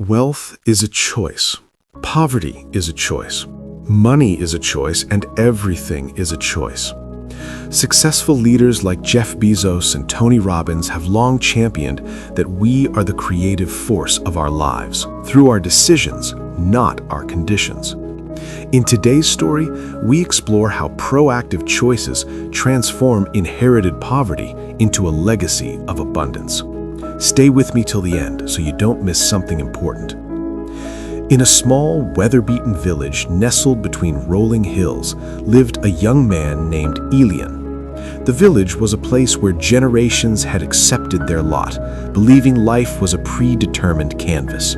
Wealth is a choice. Poverty is a choice. Money is a choice, and everything is a choice. Successful leaders like Jeff Bezos and Tony Robbins have long championed that we are the creative force of our lives, through our decisions, not our conditions. In today's story, we explore how proactive choices transform inherited poverty into a legacy of abundance. Stay with me till the end so you don't miss something important. In a small, weather-beaten village nestled between rolling hills lived a young man named Elian. The village was a place where generations had accepted their lot, believing life was a predetermined canvas.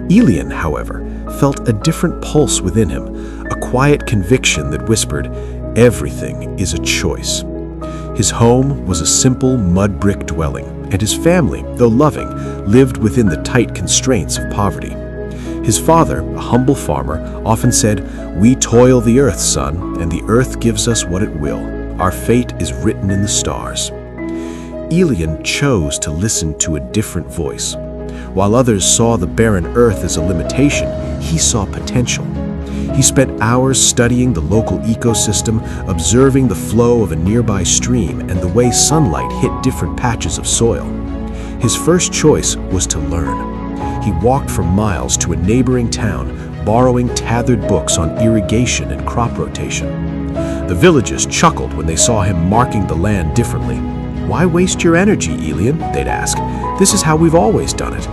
Elian, however, felt a different pulse within him, a quiet conviction that whispered, "Everything is a choice." His home was a simple mud brick dwelling, and his family, though loving, lived within the tight constraints of poverty. His father, a humble farmer, often said, "We toil the earth, son, and the earth gives us what it will. Our fate is written in the stars." Elian chose to listen to a different voice. While others saw the barren earth as a limitation, he saw potential. He spent hours studying the local ecosystem, observing the flow of a nearby stream and the way sunlight hit different patches of soil. His first choice was to learn. He walked for miles to a neighboring town, borrowing tethered books on irrigation and crop rotation. The villagers chuckled when they saw him marking the land differently. "Why waste your energy, Elian?" they'd ask. "This is how we've always done it."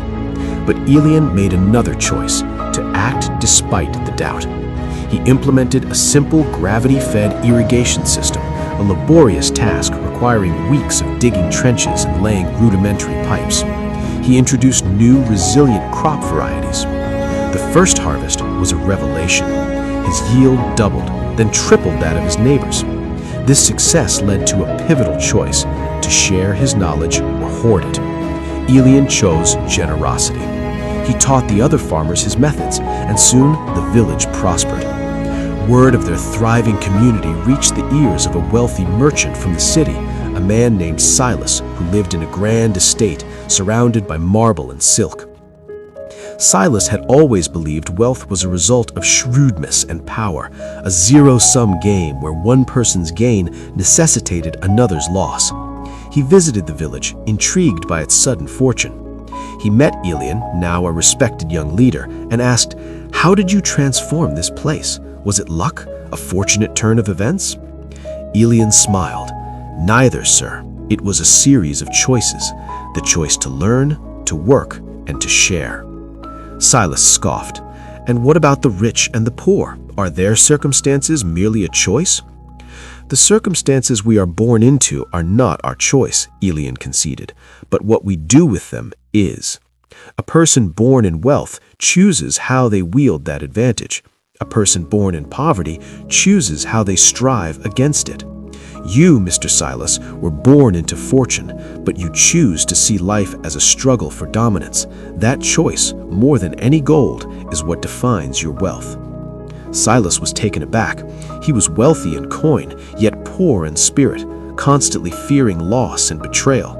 But Elian made another choice, to act despite the doubt. He implemented a simple gravity-fed irrigation system, a laborious task requiring weeks of digging trenches and laying rudimentary pipes. He introduced new, resilient crop varieties. The first harvest was a revelation. His yield doubled, then tripled that of his neighbors. This success led to a pivotal choice, to share his knowledge or hoard it. Elian chose generosity. He taught the other farmers his methods, and soon the village prospered. Word of their thriving community reached the ears of a wealthy merchant from the city, a man named Silas, who lived in a grand estate surrounded by marble and silk. Silas had always believed wealth was a result of shrewdness and power, a zero-sum game where one person's gain necessitated another's loss. He visited the village, intrigued by its sudden fortune. He met Elian, now a respected young leader, and asked, "How did you transform this place? Was it luck, a fortunate turn of events?" Elian smiled. "Neither, sir. It was a series of choices. The choice to learn, to work, and to share." Silas scoffed. "And what about the rich and the poor? Are their circumstances merely a choice?" "The circumstances we are born into are not our choice," Elian conceded, "but what we do with them is. A person born in wealth chooses how they wield that advantage. A person born in poverty chooses how they strive against it. You, Mr. Silas, were born into fortune, but you choose to see life as a struggle for dominance. That choice, more than any gold, is what defines your wealth." Silas was taken aback. He was wealthy in coin, yet poor in spirit, constantly fearing loss and betrayal.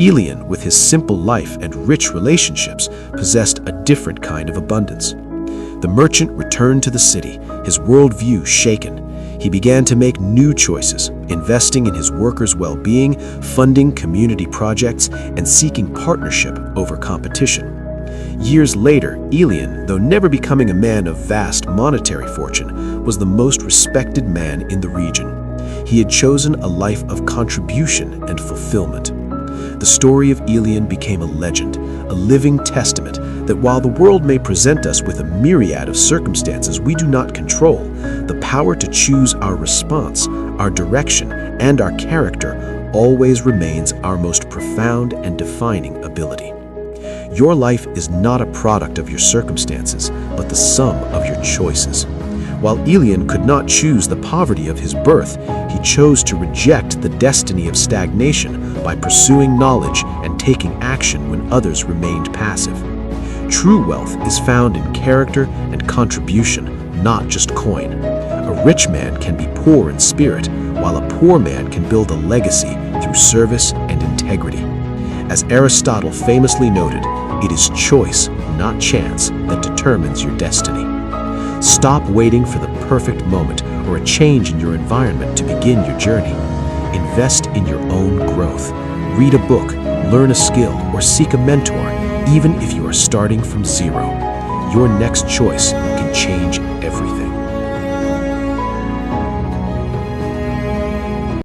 Elian, with his simple life and rich relationships, possessed a different kind of abundance. The merchant returned to the city, his worldview shaken. He began to make new choices, investing in his workers' well-being, funding community projects, and seeking partnership over competition. Years later, Elian, though never becoming a man of vast monetary fortune, was the most respected man in the region. He had chosen a life of contribution and fulfillment. The story of Elian became a legend, a living testament that while the world may present us with a myriad of circumstances we do not control, the power to choose our response, our direction, and our character always remains our most profound and defining ability. Your life is not a product of your circumstances, but the sum of your choices. While Elian could not choose the poverty of his birth, he chose to reject the destiny of stagnation by pursuing knowledge and taking action when others remained passive. True wealth is found in character and contribution, not just coin. A rich man can be poor in spirit, while a poor man can build a legacy through service and integrity. As Aristotle famously noted, it is choice, not chance, that determines your destiny. Stop waiting for the perfect moment or a change in your environment to begin your journey. Invest in your own growth. Read a book, learn a skill, or seek a mentor, even if you are starting from zero. Your next choice can change everything.